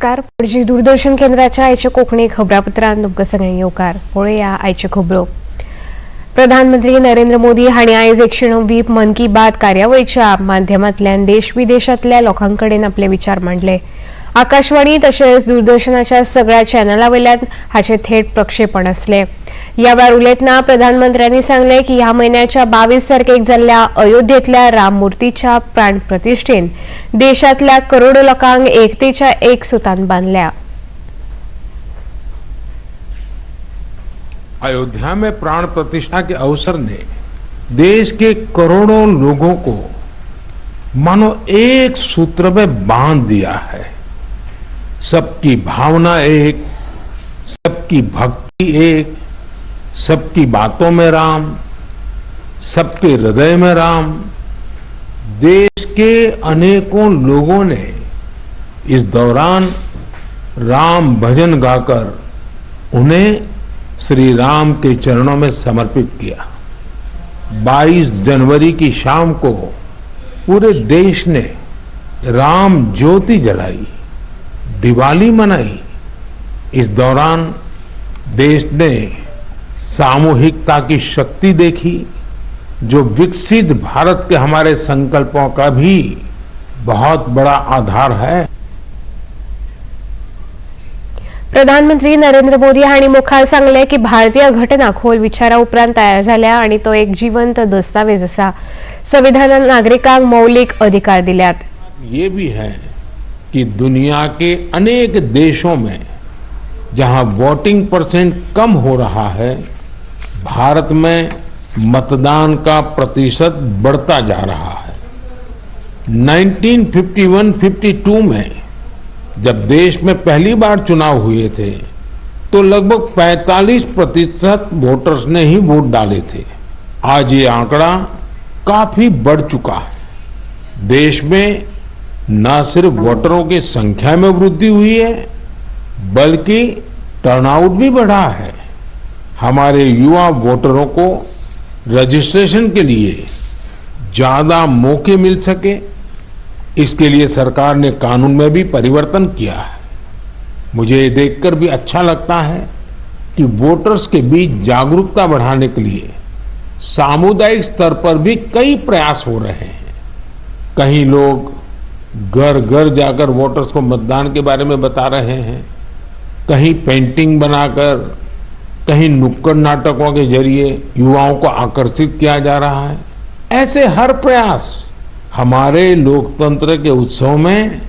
नमस्कार. पणजी दूरदर्शन केंद्राच्या आयच्या कोंकणी खबरापत्रांत तुमकां सगळ्यांक येवकार. पळोवया आयच्यो खबरो. प्रधानमंत्री नरेंद्र मोदी हांणी आयज 190 मन की बात कार्यावळीच्या माध्यमांतल्यान देश विदेशांतल्या लोकांकडेन आपले विचार मांडले. आकाशवाणी तशेंच दूरदर्शनाच्या सगळ्या चॅनलां वयल्यान हाचे थेट प्रक्षेपण आसले. ह्या वेळार उलयतना प्रधानमंत्र्यांनी सांगले की ह्या म्हयन्याच्या 22 तारखेक जाल्ल्या अयोध्येंतल्या राम मूर्तीच्या प्राण प्रतिश्ठेन देशांतल्या करोडो लोकांक एकतेच्या एक सुतान बांदल्या. अयोध्या में प्राण प्रतिष्ठा के अवसर ने देश के करोड़ों लोगों को मानो एक सूत्र में बांध दिया है. सबकी भावना एक, सबकी भक्ति एक, सबकी बातों में राम, सबके हृदय में राम. देश के अनेकों लोगों ने इस दौरान राम भजन गाकर उन्हें श्री राम के चरणों में समर्पित किया. 22 जनवरी की शाम को पूरे देश ने राम ज्योति जलाई, दिवाली मनाई. इस दौरान देश ने सामूहिकता की शक्ति देखी, जो विकसित भारत के हमारे संकल्पों का भी बहुत बड़ा आधार है. प्रधानमंत्री नरेंद्र मोदी हांणी मुखार सांगले की भारतीय घटना खोल विचारा उपरांत तयार जाल्या आणि तो एक जिवंत दस्तावेज आसा. संविधानान नागरिकांक मौलिक अधिकार दिल्यात. ये भी है कि दुनिया के अनेक देशों में जहां वोटिंग परसेंट कम हो रहा है, भारत में मतदान का प्रतिशत बढ़ता जा रहा है. 1951-52 में जब देश में पहली बार चुनाव हुए थे तो लगभग 45% वोटर्स ने ही वोट डाले थे. आज ये आंकड़ा काफी बढ़ चुका है. देश में न सिर्फ वोटरों की संख्या में वृद्धि हुई है, बल्कि टर्नआउट भी बढ़ा है. हमारे युवा वोटरों को रजिस्ट्रेशन के लिए ज्यादा मौके मिल सके, इसके लिए सरकार ने कानून में भी परिवर्तन किया है. मुझे ये देखकर भी अच्छा लगता है कि वोटर्स के बीच जागरूकता बढ़ाने के लिए सामुदायिक स्तर पर भी कई प्रयास हो रहे हैं. कहीं लोग घर घर जाकर वोटर्स को मतदान के बारे में बता रहे हैं, कहीं पेंटिंग बनाकर, कहीं नुक्कड़ नाटकों के जरिए युवाओं को आकर्षित किया जा रहा है. ऐसे हर प्रयास हमारे लोकतंत्र के उत्सव में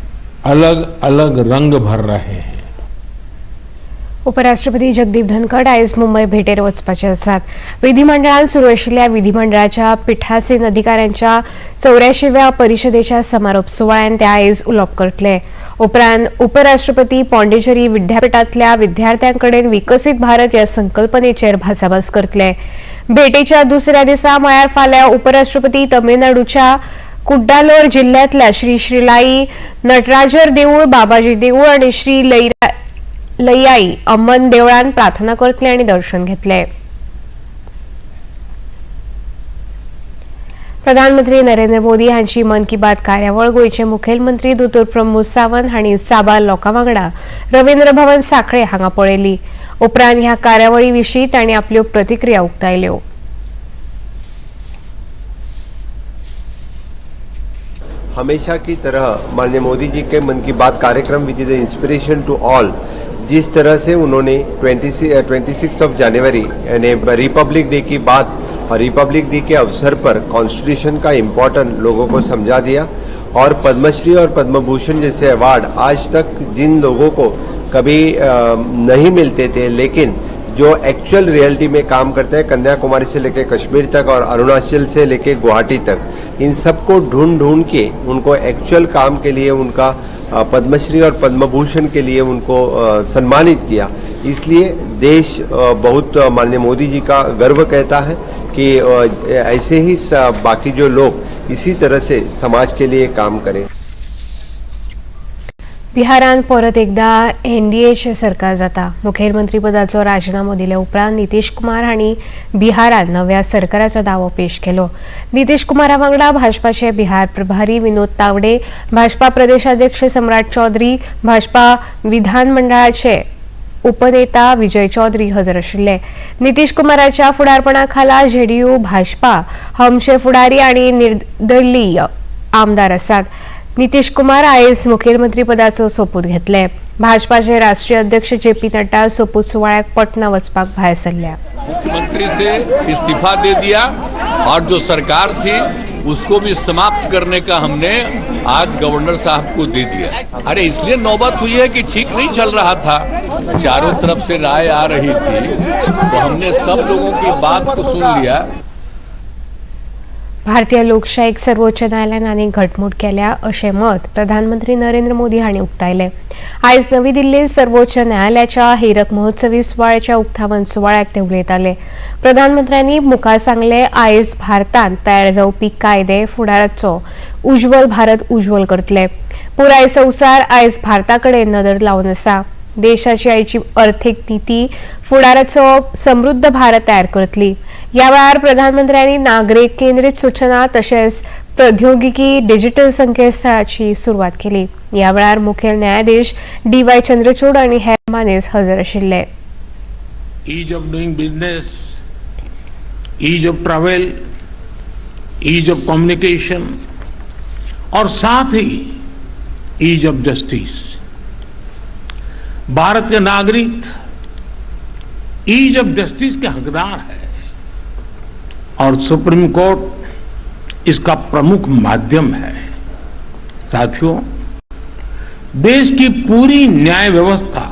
अलग अलग रंग भर रहे हैं. उपराष्ट्रपती जगदीप धनखड आयज मुंबई भेटेर वचपाचे आसात. विधिमंडळान सुरू आशिल्ल्या विधिमंडळाच्या पिठासीन अधिकाऱ्यांच्या 84व्या परिशदेच्या समारोप सुवाळ्यान ते आयज उलोवप करतले. उपरांत उपराष्ट्रपती पॉंडिचेरी विद्यापीठांतल्या विद्यार्थ्यांकडेन विकसीत भारत ह्या संकल्पनेचेर भासाभास करतले. भेटेच्या दुसऱ्या दिसा म्हळ्यार फाल्यां उपराष्ट्रपती तमिळनाडूच्या कुड्डालोर जिल्ह्यांतल्या श्री श्रीलाई नटराजर देवूळ, बाबाजी देवूळ आणि श्री लईयाई अम्मन देवळान प्रार्थना करतले आणि दर्शन घेतले. प्रधानमंत्री नरेंद्र मोदी हांची मन की बात कार्यावळ गोयचे मुखेलमंत्री दोतोर प्रमोद सावंत हांणी साबार लोकां वांगडा रवींद्र भवन सांखळे हांगा पळयली. उपरांत ह्या कार्यावळी विशीं तांणी आपल्यो प्रतिक्रिया उक्तायल्यो. हमेशा की तरह माननीय मोदी जी के मन की बात कार्यक्रम which is the inspiration to all. जिस तरह से उन्होंने 26 ऑफ जनवरी यानी रिपब्लिक डे की बात और रिपब्लिक डे के अवसर पर कॉन्स्टिट्यूशन का इम्पोर्टेंट लोगों को समझा दिया, और पद्मश्री और पद्म भूषण जैसे अवार्ड आज तक जिन लोगों को कभी नहीं मिलते थे, लेकिन जो एक्चुअल रियलिटी में काम करते हैं, कन्याकुमारी से लेकर कश्मीर तक और अरुणाचल से लेकर गुवाहाटी तक, इन सबको ढूंढ ढूंढ के उनको एक्चुअल काम के लिए उनका पद्मश्री और पद्म भूषण के लिए उनको सम्मानित किया. इसलिए देश बहुत माननीय मोदी जी का गर्व कहता है कि ऐसे ही बाकी जो लोग इसी तरह से समाज के लिए काम करें. बिहारान परत एकदा एनडीएचे सरकार जाता. मुखेलमंत्री पदाचो राजीनामो दिल्या उपरांत नितीश कुमार हांणी बिहारान नव्या सरकाराचो दावो पेश केलो. नितीश कुमारा वांगडा भाजपाचे बिहार प्रभारी विनोद तावडे, भाजपा प्रदेशाध्यक्ष सम्राट चौधरी, भाजपा विधानमंडळाचे उपनेता विजय चौधरी हजर आशिल्ले. नितीश कुमाराच्या फुडारपणाखाला जेडीयू, भाजपा, हमचे फुडारी आणि निर्दलीय आमदार आसात. नितीश कुमार आयज मुखेलमंत्री पदाचो सोपूत घेतले. भाजपाचे राष्ट्रीय अध्यक्ष जेपी नड्डा सोपूत सुवाळ्याक पटना वचपाक भायर सरल्या. मुख्यमंत्री से इस्तीफा दे दिया और जो सरकार थी उसको भी समाप्त करने का हमने आज गवर्नर साहब को दे दिया. अरे इसलिए नौबत हुई है कि ठीक नहीं चल रहा था, चारों तरफ से राय आ रही थी, तो हमने सब लोगों की बात को सुन लिया. भारतीय लोकशाहीक सर्वोच्च न्यायालयान आनीक घटमूट केल्या अशें मत प्रधानमंत्री नरेंद्र मोदी हांणी उक्तायलें. आयज नवी दिल्लींत सर्वोच्च न्यायालयाच्या हीरक महोत्सवी सुवाळ्याच्या उक्तावण सुवाळ्याक ते उलयताले. प्रधानमंत्र्यांनी मुखार सांगलें, आयज भारतांत तयार जावपी कायदे फुडाराचो उज्वल भारत उज्वल करतले. पुराय संवसार आयज भारता कडेन नदर लावन आसा. देशाची आयची अर्थीक नीती फुडाराचो समृद्ध भारत तयार करतली. ह्या वेळार प्रधानमंत्र्यांनी नागरीक केंद्रीत सूचना तशेंच प्रौद्योगिकी डिजिटल संकेतस्थळाची सुरवात केली. ह्या वेळार मुखेल न्यायाधीश DY चंद्रचूड आनी हेर मानेस्त हजर आशिल्ले. Ease of doing business, ease of travel, ease of communication और साथ ही ईज ऑफ जस्टिस. भारत के नागरिक ईज ऑफ जस्टिस के हकदार है और सुप्रीम कोर्ट इसका प्रमुख माध्यम है. साथियों, देश की पूरी न्याय व्यवस्था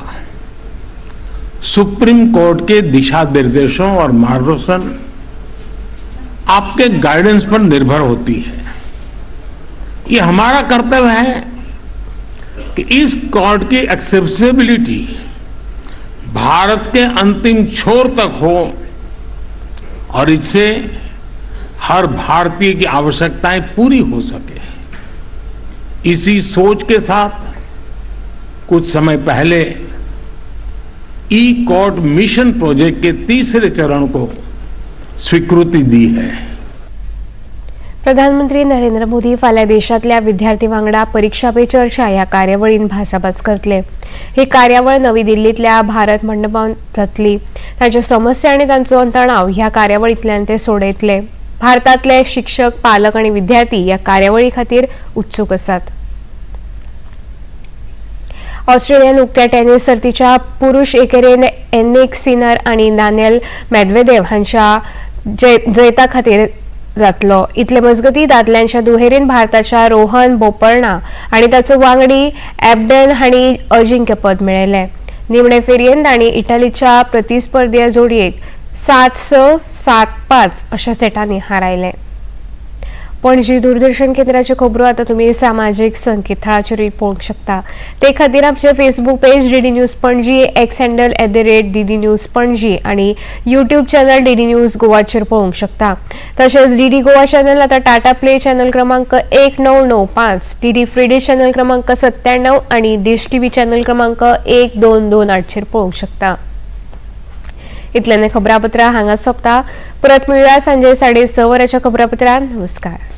सुप्रीम कोर्ट के दिशा निर्देशों और मार्गदर्शन आपके गाइडेंस पर निर्भर होती है. ये हमारा कर्तव्य है कि इस कोर्ट की एक्सेसिबिलिटी भारत के अंतिम छोर तक हो और इससे हर भारतीय की आवश्यकताएं पूरी हो सके. इसी सोच के साथ कुछ समय पहले ई कोर्ट मिशन प्रोजेक्ट के तीसरे चरण को स्वीकृति दी है. प्रधानमंत्री नरेंद्र मोदी फाल्यां देशांतल्या विद्यार्थी वांगडा परीक्षा पे चर्चा ह्या कार्यावळीन भासाभास करतले. ही कार्यावळ नवी दिल्लींतल्या भारत मंडपांत जातली. तांच्यो समस्या आनी तांचो तणाव ह्या कार्यावळींतल्यान ते सोडयतले. भारतांतले शिक्षक, पालक आनी विद्यार्थी ह्या कार्यावळी खातीर उत्सूक आसात. ऑस्ट्रेलियन उक्त्या टेनिस सर्तीच्या पुरुष एकेरीन एनिक सिनर आनी दानियल मेदवेदेव हांच्या जैता खातीर जातलो. इतले मजगती दादल्यांच्या दुहेरीन भारताच्या रोहन बोपन्ना आनी ताचो वांगडी एबडन हांणी अजिंक्यपद मेळयलें. निमणे फेरयेंत तांणी इटलीच्या प्रतिस्पर्धी जोडयेक 7-6, 7-5 अशा सेटांनी हारायलें. पणजी दूरदर्शन केंद्राच्यो खबरो आतां तुमी सामाजीक संकेतथळाचेरूय पळोवंक शकता. ते खातीर आमचे Facebook page DD news Panaji, x handle @DD news Panaji आणि यूट्यूब चॅनल DD न्यूज गोवाचेर पळोवंक शकता. तशेंच DD गोवा चॅनल आतां टाटा प्ले चॅनल क्रमांक 1995, DD फ्री डिश चॅनल क्रमांक 97 आणि डिश TV चॅनल क्रमांक 1228 चेर पळोवंक शकता. इतल्यान खबरापत्रां हांगा सोंपता. परत मेळुया सांजे 6:30 वरांच्या खबरापत्रांत. नमस्कार.